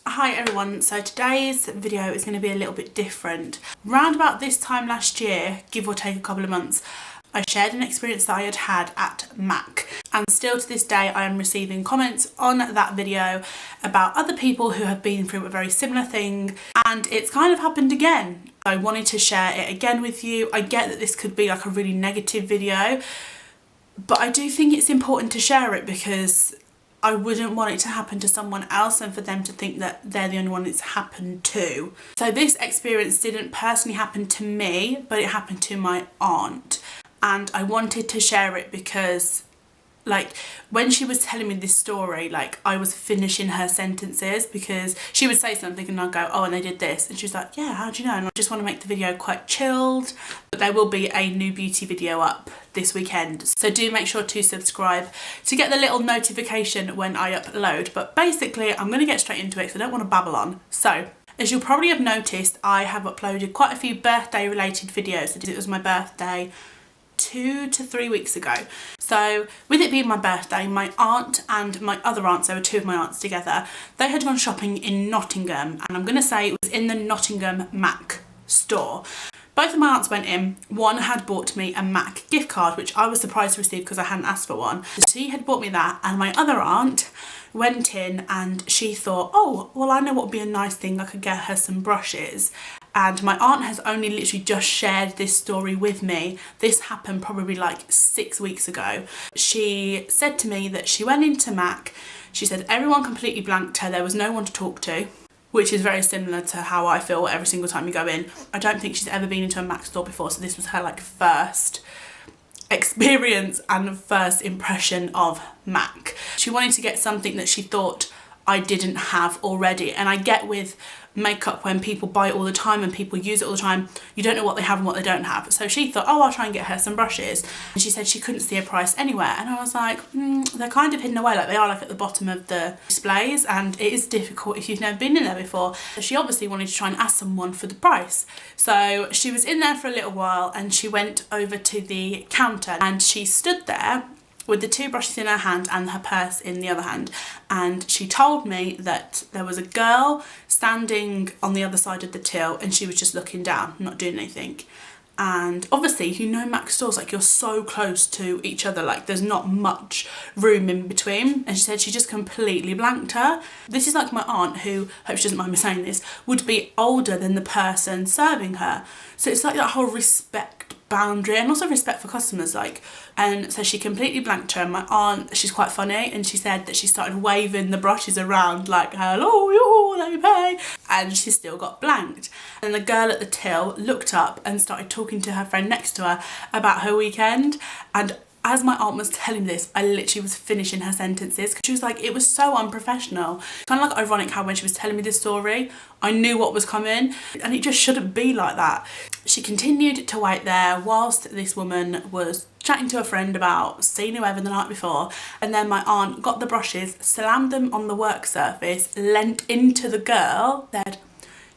Hi everyone, so today's video is going to be a little bit different. Round about this time last year, give or take a couple of months, I shared an experience that I had had at M.A.C, and still to this day I am receiving comments on that video about other people who have been through a very similar thing, and it's kind of happened again. I wanted to share it again with you. I get that this could be like a really negative video, but I do think it's important to share it because I wouldn't want it to happen to someone else and for them to think that they're the only one it's happened to. So this experience didn't personally happen to me, but it happened to my aunt. And I wanted to share it because, like, when she was telling me this story, like, I was finishing her sentences because she would say something and I'd go, oh, and they did this. And she was like, yeah, how do you know? And I just want to make the video quite chilled. But there will be a new beauty video up this weekend. So do make sure to subscribe to get the little notification when I upload. But basically, I'm going to get straight into it because I don't want to babble on. So, as you'll probably have noticed, I have uploaded quite a few birthday related videos. It was my birthday 2 to 3 weeks ago. So with it being my birthday, my aunt and my other aunt, so two of my aunts together, they had gone shopping in Nottingham, and I'm going to say it was in the Nottingham M.A.C store. Both of my aunts went in. One had bought me a M.A.C gift card, which I was surprised to receive because I hadn't asked for one. She had bought me that, and my other aunt went in and she thought, oh, well, I know what would be a nice thing. I could get her some brushes. And my aunt has only literally just shared this story with me. This happened probably like 6 weeks ago. She said to me that she went into M.A.C. She said everyone completely blanked her. There was no one to talk to, which is very similar to how I feel every single time you go in. I don't think she's ever been into a M.A.C store before, so this was her like first experience and first impression of M.A.C. She wanted to get something that she thought I didn't have already, and I get with makeup when people buy it all the time and people use it all the time, you don't know what they have and what they don't have. So she thought, oh, I'll try and get her some brushes, and she said she couldn't see a price anywhere, and I was like, they're kind of hidden away, like they are like at the bottom of the displays, and it is difficult if you've never been in there before. So she obviously wanted to try and ask someone for the price. So she was in there for a little while and she went over to the counter and she stood there with the two brushes in her hand and her purse in the other hand, and she told me that there was a girl standing on the other side of the till and she was just looking down, not doing anything. And obviously, you know, M.A.C stores, like, you're so close to each other, like there's not much room in between. And she said she just completely blanked her. This is like my aunt, who, hope she doesn't mind me saying this, would be older than the person serving her. So it's like that whole respect boundary and also respect for customers, like. And so she completely blanked her, and my aunt, she's quite funny, and she said that she started waving the brushes around like, hello, yo, let me pay, and she still got blanked. And the girl at the till looked up and started talking to her friend next to her about her weekend, and as my aunt was telling me this, I literally was finishing her sentences because she was like, it was so unprofessional. Kind of like ironic how when she was telling me this story, I knew what was coming, and it just shouldn't be like that. She continued to wait there whilst this woman was chatting to a friend about seeing whoever the night before, and then my aunt got the brushes, slammed them on the work surface, leant into the girl, said,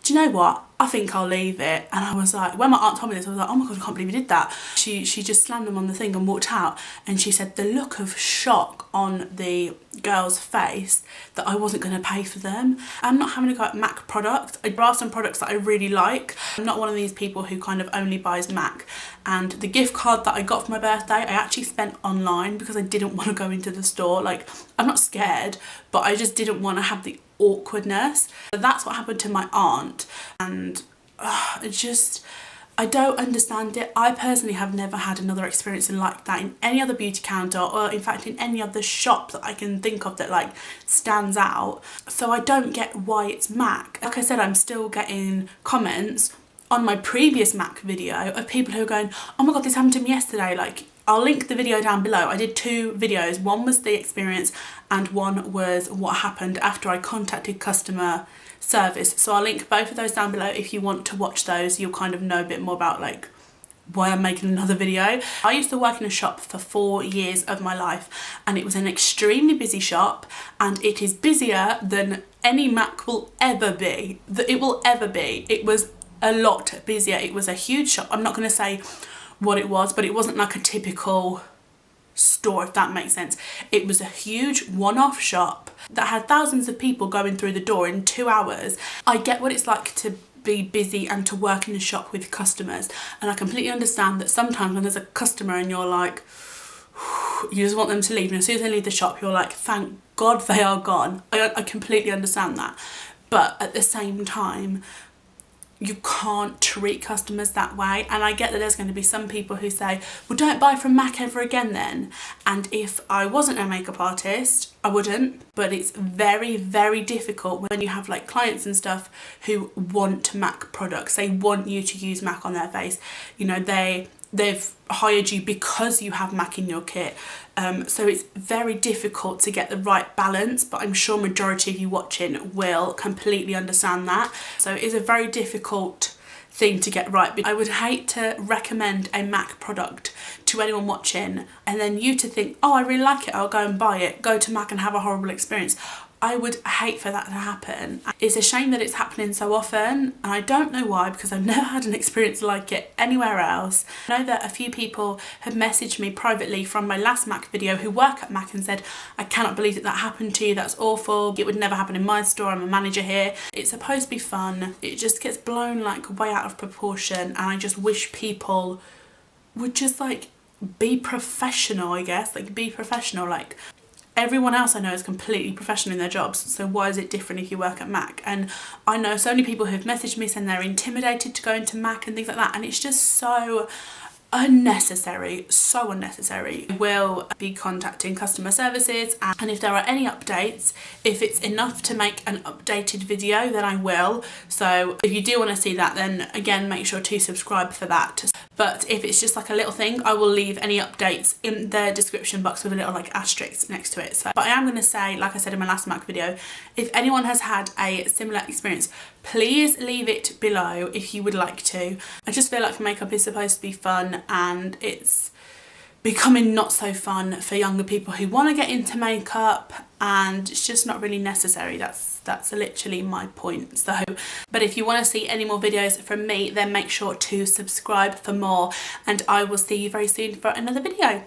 do you know what? I think I'll leave it. And I was like, when my aunt told me this, I was like, oh my God, I can't believe you did that. She just slammed them on the thing and walked out. And she said the look of shock on the girl's face that I wasn't going to pay for them. I'm not having a go at M.A.C products. There are some products that I really like. I'm not one of these people who kind of only buys M.A.C. And the gift card that I got for my birthday, I actually spent online because I didn't want to go into the store. Like, I'm not scared, but I just didn't want to have the awkwardness. So that's what happened to my aunt, and I don't understand it. I personally have never had another experience like that in any other beauty counter, or in fact in any other shop that I can think of that like stands out. So I don't get why it's M.A.C. Like I said, I'm still getting comments on my previous M.A.C video of people who are going, oh my God, this happened to me yesterday. Like, I'll link the video down below. I did 2 videos. One was the experience and one was what happened after I contacted customer service. So I'll link both of those down below. If you want to watch those, you'll kind of know a bit more about like why I'm making another video. I used to work in a shop for 4 years of my life, and it was an extremely busy shop, and it is busier than any M.A.C will ever be. It was a lot busier. It was a huge shop. I'm not going to say what it was, but it wasn't like a typical store, if that makes sense. It was a huge one-off shop that had thousands of people going through the door in 2 hours. I get what it's like to be busy and to work in a shop with customers, and I completely understand that sometimes when there's a customer and you're like, you just want them to leave, and as soon as they leave the shop you're like, thank God they are gone. I completely understand that, but at the same time you can't treat customers that way. And I get that there's going to be some people who say, well, don't buy from MAC ever again then. And if I wasn't a makeup artist, I wouldn't. But it's very, very difficult when you have like clients and stuff who want MAC products. They want you to use MAC on their face. You know, they've hired you because you have MAC in your kit. So it's very difficult to get the right balance, but I'm sure majority of you watching will completely understand that. So it is a very difficult thing to get right. I would hate to recommend a MAC product to anyone watching and then you to think, oh, I really like it, I'll go and buy it, go to MAC and have a horrible experience. I would hate for that to happen. It's a shame that it's happening so often, and I don't know why, because I've never had an experience like it anywhere else. I know that a few people have messaged me privately from my last MAC video who work at MAC and said, I cannot believe that happened to you, that's awful, it would never happen in my store, I'm a manager here. It's supposed to be fun, it just gets blown like way out of proportion, and I just wish people would just like be professional, I guess, like be professional. Like, everyone else I know is completely professional in their jobs, so why is it different if you work at MAC? And I know so many people who've messaged me saying they're intimidated to go into MAC and things like that, and it's just so unnecessary, so unnecessary. I will be contacting customer services, and if there are any updates, if it's enough to make an updated video, then I will. So if you do want to see that, then again, make sure to subscribe for that. But if it's just like a little thing, I will leave any updates in the description box with a little like asterisk next to it. So, but I am going to say, like I said in my last MAC video, if anyone has had a similar experience, please leave it below if you would like to. I just feel like makeup is supposed to be fun, and it's becoming not so fun for younger people who want to get into makeup, and it's just not really necessary. That's literally my point. So, but if you want to see any more videos from me, then make sure to subscribe for more, and I will see you very soon for another video.